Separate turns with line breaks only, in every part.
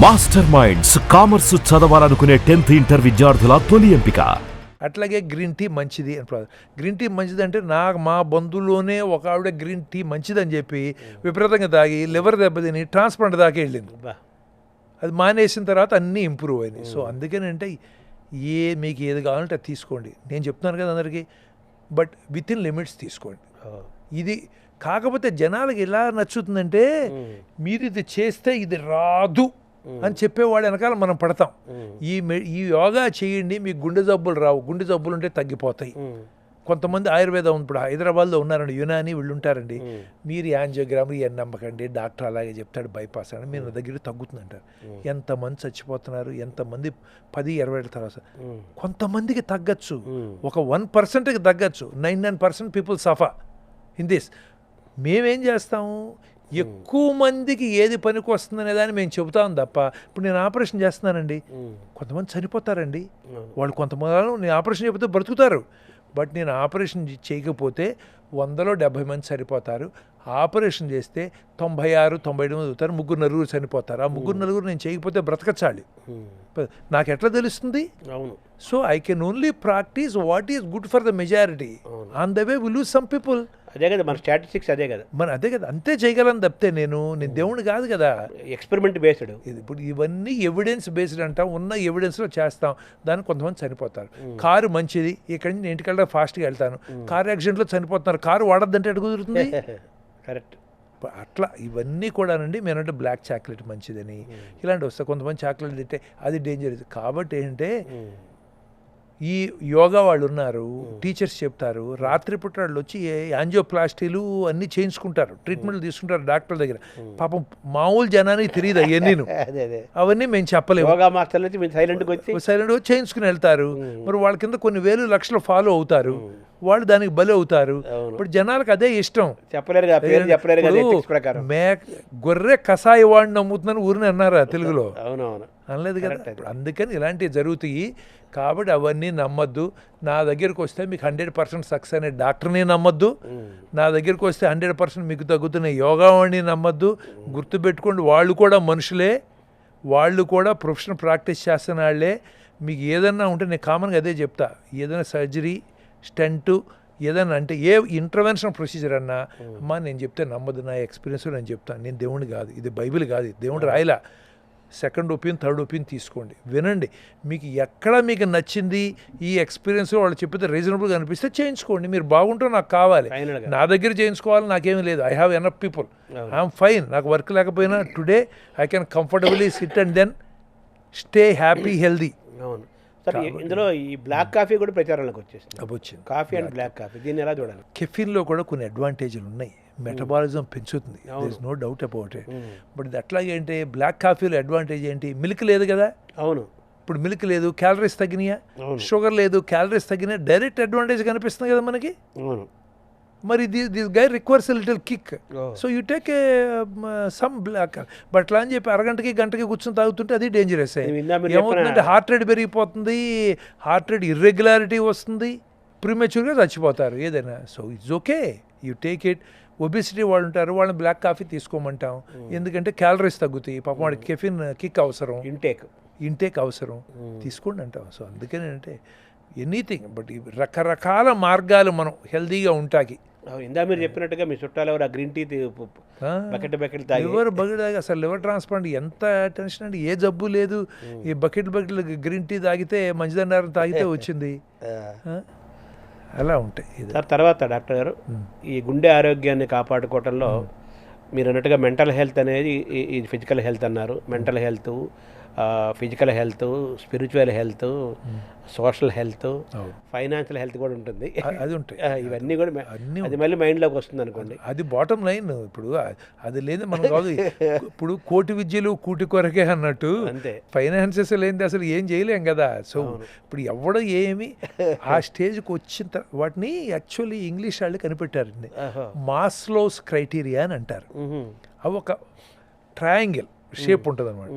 Master minds commerce చదవాలనుకునే 10th inter విద్యార్థుల తొలి ఎంపిక.
అట్లాగే గ్రీన్ టీ మంచిది అని గ్రీన్ టీ మంచిది అంటే మా బంధువులోనే ఒక ఆవిడ గ్రీన్ టీ మంచిదని చెప్పి విపరీతంగా తాగి లివర్ దెబ్బతిని ట్రాన్స్ప్లాంట్ దాకా వెళ్ళింది. అది మానేసిన తర్వాత అన్నీ ఇంప్రూవ్ అయినాయి. సో అందుకనంటే మీకు ఏది కావాలంటే అది తీసుకోండి. నేను చెప్తున్నాను కదా అందరికీ, బట్ విత్ ఇన్ లిమిట్స్ తీసుకోండి. ఇది కాకపోతే జనాలకి ఎలా నచ్చుతుందంటే మీరు ఇది చేస్తే ఇది రాదు అని చెప్పేవాడు వెనకాల మనం పడతాం. ఈ యోగా చేయండి మీకు గుండె జబ్బులు రావు, గుండె జబ్బులు ఉంటే తగ్గిపోతాయి. కొంతమంది ఆయుర్వేదం ఇప్పుడు హైదరాబాద్లో ఉన్నారండి, యునాని వీళ్ళు ఉంటారండి. మీరు యాంజియోగ్రామ్ ఇవన్నీ నమ్మకండి, డాక్టర్ అలాగే చెప్తాడు బైపాస్ అని, మీరు దగ్గర తగ్గుతుందంటారు. ఎంతమంది చచ్చిపోతున్నారు, ఎంతమంది 10-20 తర్వాత. కొంతమందికి తగ్గచ్చు, ఒక 1%కి తగ్గచ్చు, 99% పీపుల్ సఫర్ ఇన్ దిస్. మేమేం చేస్తాము, ఎక్కువ మందికి ఏది పనికి వస్తుందనే దాన్ని మేము చెబుతాం తప్ప. ఇప్పుడు నేను ఆపరేషన్ చేస్తున్నానండి, కొంతమంది చనిపోతారండి వాళ్ళు. కొంతమంది నేను ఆపరేషన్ చేయకపోతే బ్రతుకుతారు, బట్ నేను ఆపరేషన్ చేయకపోతే 100లో 70 మంది చనిపోతారు. ఆపరేషన్ చేస్తే 96-97 మంది అవుతారు, 3-4 చనిపోతారు. ఆ 3-4 నేను చేయకపోతే బ్రతకచాలి. నాకు ఎట్లా తెలుస్తుంది? అవును. So I can only practice what is good for the majority. On the way we lose some people.
అదే కదా మన స్టాటిస్టిక్స్, అదే కదా
అదే కదా, అంతే చేయగలను తప్పితే నేను దేవుని కాదు కదా.
Experiment based.
ఇప్పుడు ఇవన్నీ ఎవిడెన్స్ బేస్డ్ అంటాం, ఉన్న ఎవిడెన్స్లో చేస్తాం. దానికి కొంతమంది చనిపోతారు. కారు మంచిది, ఇక్కడి నుంచి ఇంటికి వెళ్ళడం ఫాస్ట్గా వెళ్తాను, కారు యాక్సిడెంట్లో చనిపోతున్నారు. కారు వాడద్దంటే ఎటు కుదురుతుంది?
కరెక్ట్.
అట్లా ఇవన్నీ కూడానండి. మేనంటే బ్లాక్ చాక్లెట్ మంచిదని ఇలాంటి వస్తాయి. కొంతమంది చాక్లెట్ తింటే అది డేంజర్. కాబట్టి ఏంటంటే ఈ యోగా వాళ్ళు ఉన్నారు, టీచర్స్ చెప్తారు, రాత్రిపూట వాళ్ళు వచ్చి యాంజియోప్లాస్టీలు అన్నీ చేయించుకుంటారు, ట్రీట్మెంట్లు తీసుకుంటారు డాక్టర్ దగ్గర. పాపం మామూలు జనానికి తెలియదు అవన్నీ. అవన్నీ మేము చెప్పలేము.
యోగా మాస్టర్లు వచ్చి సైలెంట్గా
వచ్చి చేయించుకుని వెళ్తారు. మరి వాళ్ళ కింద కొన్ని వేలు లక్షలు ఫాలో అవుతారు, వాళ్ళు దానికి బలి అవుతారు. ఇప్పుడు జనాలకు అదే ఇష్టం. గొర్రె కషాయ వాడిని నమ్ముతుందని ఊరిని అన్నారా తెలుగులో?
అవునవును,
అనలేదు కదా. అందుకని ఇలాంటివి జరుగుతాయి. కాబట్టి అవన్నీ నమ్మద్దు. నా దగ్గరికి వస్తే మీకు 100% సక్సెస్ అనే డాక్టర్ని నమ్మద్దు. నా దగ్గరికి వస్తే 100% మీకు తగ్గుతున్న యోగా వాడిని నమ్మద్దు. గుర్తుపెట్టుకోండి, వాళ్ళు కూడా మనుషులే, వాళ్ళు కూడా ప్రొఫెషనల్ ప్రాక్టీస్ చేస్తున్న వాళ్ళే. మీకు ఏదన్నా ఉంటే నేను కామన్గా అదే చెప్తా, ఏదైనా సర్జరీ, స్టంటు, ఏదన్నా అంటే ఏ ఇంటర్వెన్షన్ ప్రొసీజర్ అన్నా, అమ్మా నేను చెప్తే నమ్మదు, నా ఎక్స్పీరియన్స్ నేను చెప్తాను. నేను దేవుని కాదు, ఇది బైబిల్ కాదు, దేవుడు రాయలా. సెకండ్ ఒపీనియన్, థర్డ్ ఒపీనియన్ తీసుకోండి, వినండి. మీకు ఎక్కడ మీకు నచ్చింది, ఈ ఎక్స్పీరియన్స్ వాళ్ళు చెప్పితే రీజనబుల్గా అనిపిస్తే చేయించుకోండి. మీరు బాగుంటే నాకు కావాలి, నా దగ్గర చేయించుకోవాలి నాకేమీ లేదు. I have enough people, I'm fine. నాకు వర్క్ లేకపోయినా today I can comfortably sit and then stay happy, healthy.
అవును సార్. ఇందులో ఈ బ్లాక్ కాఫీ కూడా ప్రచారంలోకి వచ్చింది. కాఫీ అండ్ బ్లాక్ కాఫీ, దీన్ని ఎలా చూడాలి?
కెఫిన్లో కూడా కొన్ని అడ్వాంటేజ్లు ఉన్నాయి. మెటబాలిజం పెంచుతుంది, there is no doubt about it. But ఇది అట్లాగే ఏంటి, బ్లాక్ కాఫీలో అడ్వాంటేజ్ ఏంటి? మిల్క్ లేదు కదా. అవును. ఇప్పుడు మిల్క్ లేదు, క్యాలరీస్ తగ్గినాయా? షుగర్ లేదు, క్యాలరీస్ తగ్గినాయి. డైరెక్ట్ అడ్వాంటేజ్ కనిపిస్తుంది కదా మనకి. మరి this guy requires a little kick. So you take some black. But అట్లా అని చెప్పి అరగంటకి గంటకి కూర్చొని తాగుతుంటే అది డేంజరస్. ఏమవుతుందంటే హార్ట్ రేట్ పెరిగిపోతుంది, హార్ట్ రేట్ ఇర్రెగ్యులారిటీ వస్తుంది, ప్రీమెచ్యూర్గా చచ్చిపోతారు ఏదైనా. So it's okay, you take it. Obesity వాళ్ళు ఉంటారు, వాళ్ళని బ్లాక్ కాఫీ తీసుకోమంటాం, ఎందుకంటే క్యాలరీస్ తగ్గుతాయి. పాపం వాడికి కెఫిన్ కిక్ అవసరం, ఇంటేక్ అవసరం, తీసుకోండి అంటాం. సో అందుకని అంటే ఎనీథింగ్, బట్ రకరకాల మార్గాలు మనం హెల్దీగా ఉంటాకి.
ఇందా మీరు చెప్పినట్టుగా మీ చుట్టాలు ఎవరు green tea bucket
liver bucket తాగి అసలు లివర్ ట్రాన్స్ప్లాంట్ ఎంత టెన్షన్ అండి. ఏ జబ్బు లేదు, ఈ బకెట్ గ్రీన్ టీ తాగితే మంచిదన్నారు, తాగితే వచ్చింది. అలా ఉంటాయి.
సార్ తర్వాత డాక్టర్ గారు, ఈ గుండె ఆరోగ్యాన్ని కాపాడుకోవటంలో మీరు అన్నట్టుగా మెంటల్ హెల్త్ అనేది, ఈ ఫిజికల్ హెల్త్ అన్నారు, mental health, physical health, spiritual health, social health, financial health కూడా ఉంటుంది.
అది ఉంటాయి.
ఇవన్నీ కూడా అది మళ్ళీ మైండ్లోకి వస్తుంది అనుకోండి.
అది బాటమ్ లైన్. ఇప్పుడు అది లేదు మనం కాదు. ఇప్పుడు కోటి విద్యలు కూటి కొరకే అన్నట్టు, అంతే. ఫైనాన్సెస్ లేనిది అసలు ఏం చేయలేం కదా. సో ఇప్పుడు ఎవడ ఏమి ఆ స్టేజ్కి వచ్చిన వాటిని యాక్చువల్లీ ఇంగ్లీష్ వాళ్ళు కనిపెట్టారండి, మాస్లోస్ క్రైటీరియా అని అంటారు. అవి ఒక ట్రయాంగిల్ షేప్ ఉంటుంది అన్నమాట.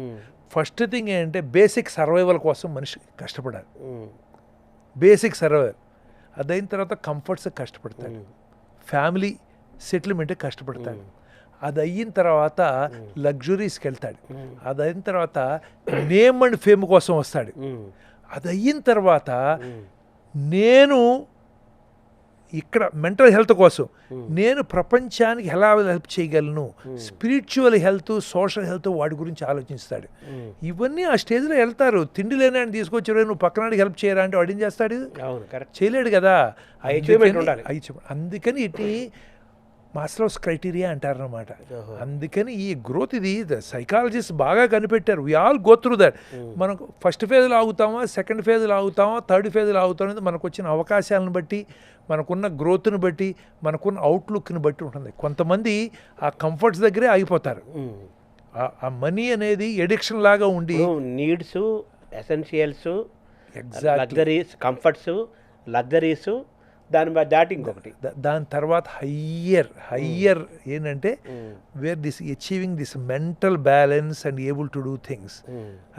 ఫస్ట్ థింగ్ ఏంటంటే బేసిక్ సర్వైవల్ కోసం మనిషి కష్టపడాలి, బేసిక్ సర్వైవల్. అదైన తర్వాత కంఫర్ట్స్ కష్టపడతాడు, ఫ్యామిలీ సెటిల్మెంట్ కష్టపడతాడు, అది అయిన తర్వాత లగ్జరీస్కి వెళ్తాడు, అది అయిన తర్వాత నేమ్ అండ్ ఫేమ్ కోసం వస్తాడు, అది అయిన తర్వాత నేను ఇక్కడ మెంటల్ హెల్త్ కోసం నేను ప్రపంచానికి ఎలా హెల్ప్ చేయగలను, స్పిరిచువల్ హెల్త్, సోషల్ హెల్త్ వాటి గురించి ఆలోచిస్తాడు. ఇవన్నీ ఆ స్టేజ్లో వెళ్తారు. తిండి లేని ఆయన తీసుకొచ్చాడు, నువ్వు పక్కనాడికి హెల్ప్ చేయరా అంటే వాడు ఏం చేస్తాడు? చేయలేడు కదా. అందుకని ఇటు మాస్లోస్ క్రైటీరియా అంటారనమాట. అందుకని ఈ గ్రోత్ ఇది సైకాలజిస్ట్ బాగా కనిపెట్టారు. We all go through that. మనకు ఫస్ట్ ఫేజ్లో ఆగుతామా, సెకండ్ ఫేజ్లో ఆగుతామా, థర్డ్ ఫేజ్లో ఆగుతాం అనేది మనకు వచ్చిన అవకాశాలను బట్టి, మనకున్న గ్రోత్ని బట్టి, మనకున్న అవుట్లుక్ని బట్టి ఉంటుంది. కొంతమంది ఆ కంఫర్ట్స్ దగ్గరే ఆగిపోతారు. ఆ మనీ అనేది ఎడిక్షన్ లాగా ఉండి
needs, essentials, luxuries, comforts, luxuries, దాటి ఇంకొకటి
దాని తర్వాత హయ్యర్ ఏంటంటే where this achieving this mental balance and able to do things.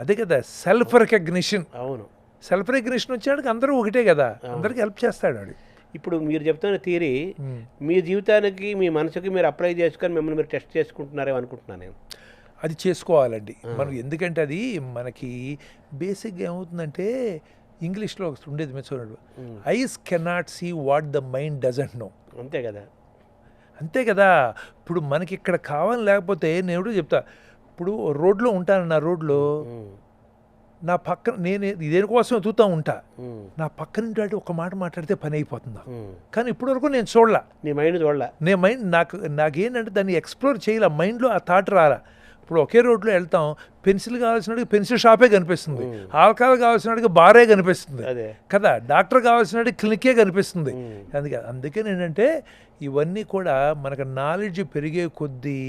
అదే కదా సెల్ఫ్ రికగ్నిషన్.
అవును,
సెల్ఫ్ రికగ్నిషన్ వచ్చాడికి అందరూ ఒకటే కదా, అందరికి హెల్ప్ చేస్తాడు వాడు.
ఇప్పుడు మీరు చెప్తున్న థియరీ మీ జీవితానికి, మీ మనసుకి మీరు అప్లై చేసుకొని మిమ్మల్ని మీరు టెస్ట్ చేసుకుంటున్నారేమో అనుకుంటున్నాను నేను.
అది చేసుకోవాలండి మనం. ఎందుకంటే అది మనకి బేసిక్గా ఏమవుతుందంటే ఇంగ్లీష్లో ఉండేది మీరు చూడండి, eyes cannot see what the mind doesn't know. అంతే కదా. ఇప్పుడు మనకి ఇక్కడ కావాలని లేకపోతే నేను ఎప్పుడు చెప్తా, ఇప్పుడు రోడ్లో ఉంటాను, నా రోడ్లో నా పక్కన నేను దేనికోసం ఎదుగుతూ ఉంటా, నా పక్కన ఇంటి ఒక మాట మాట్లాడితే పని అయిపోతుందా. కానీ ఇప్పటి వరకు నేను చూడలా,
నీ మైండ్ చూడలా.
నేను మైండ్ నాకేంటంటే దాన్ని ఎక్స్ప్లోర్ చేయలే, మైండ్లో ఆ థాట్ రాలా. ఇప్పుడు ఒకే రోడ్లో వెళ్తాం, పెన్సిల్ కావాల్సినడికి పెన్సిల్ షాపే కనిపిస్తుంది, ఆల్కహాల్ కావాల్సినడికి బారే కనిపిస్తుంది కదా, డాక్టర్ కావాల్సినడికి క్లినికే కనిపిస్తుంది. అందుకని ఏంటంటే ఇవన్నీ కూడా మనకు నాలెడ్జ్ పెరిగే కొద్దీ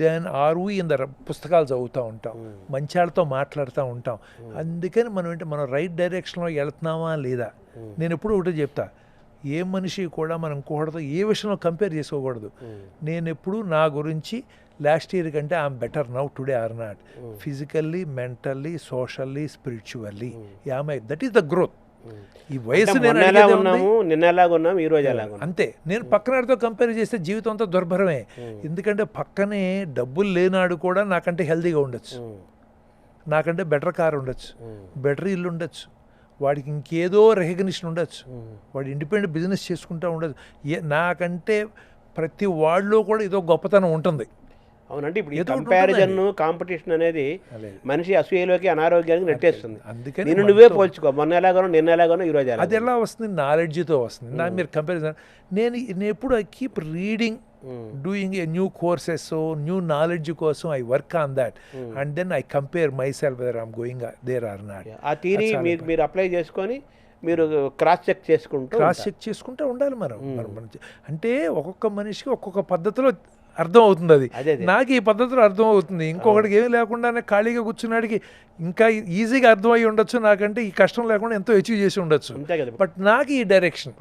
దెన్ ఆర్వీ ఇన్ ద పుస్తకాలు చదువుతూ ఉంటాం, మంచాలతో మాట్లాడుతూ ఉంటాం. అందుకని మనం రైట్ డైరెక్షన్లో వెళ్తున్నామా లేదా. నేను ఎప్పుడు ఒకటే చెప్తా, ఏ మనిషి కూడా మనం ఇంకొకటితో ఏ విషయంలో కంపేర్ చేసుకోకూడదు. నేను ఎప్పుడు నా గురించి లాస్ట్ ఇయర్ కంటే I'm better now today or not, physically, mentally, socially, spiritually that is the growth. ఈ వయసు అంతే. నేను పక్కనాడితో కంపేర్ చేస్తే జీవితం అంతా దుర్భరమే. ఎందుకంటే పక్కనే డబ్బులు లేనాడు కూడా నాకంటే హెల్తీగా ఉండొచ్చు, నాకంటే బెటర్ కార్ ఉండొచ్చు, బెటర్ ఇల్లు ఉండొచ్చు, వాడికి ఇంకేదో రికగ్నిషన్ ఉండొచ్చు, వాడు ఇండిపెండెంట్ బిజినెస్ చేసుకుంటూ ఉండొచ్చు. నాకంటే ప్రతి వాళ్ళలో కూడా ఏదో గొప్పతనం ఉంటుంది.
అవునంటే ఇప్పుడు ఈ కంపారిజన్, కాంపిటీషన్ అనేది మనిషి అసూయలోకి, అనారోగ్యానికి నెట్టేస్తుంది. అందుకని నేను నువ్వే పోల్చుకో, మొన్న ఎలాగోనో నిన్న ఎలాగోనో ఈరోజు
అది ఎలా వస్తుంది? నాలెడ్జ్తో వస్తుంది. మీరు కంపారిజన్ నేను ఎప్పుడు I keep reading, doing a new courses, new knowledge కోసం I work on that and then I compare myself whether I'm going there or not.
ఆ థియరీ మీరు అప్లై చేసుకొని మీరు క్రాస్ చెక్
చేసుకుంటూ ఉండాలి మనం. అంటే ఒక్కొక్క మనిషికి ఒక్కొక్క పద్ధతిలో అర్థం అవుతుంది. అది నాకు ఈ పద్ధతిలో అర్థం అవుతుంది, ఇంకొకటికి ఏమీ లేకుండానే ఖాళీగా కూర్చున్నాడికి ఇంకా ఈజీగా అర్థం అయ్యి ఉండొచ్చు, నాకంటే ఈ కష్టం లేకుండా ఎంతో అచీవ్ చేసి ఉండొచ్చు. బట్ నాకు ఈ డైరెక్షన్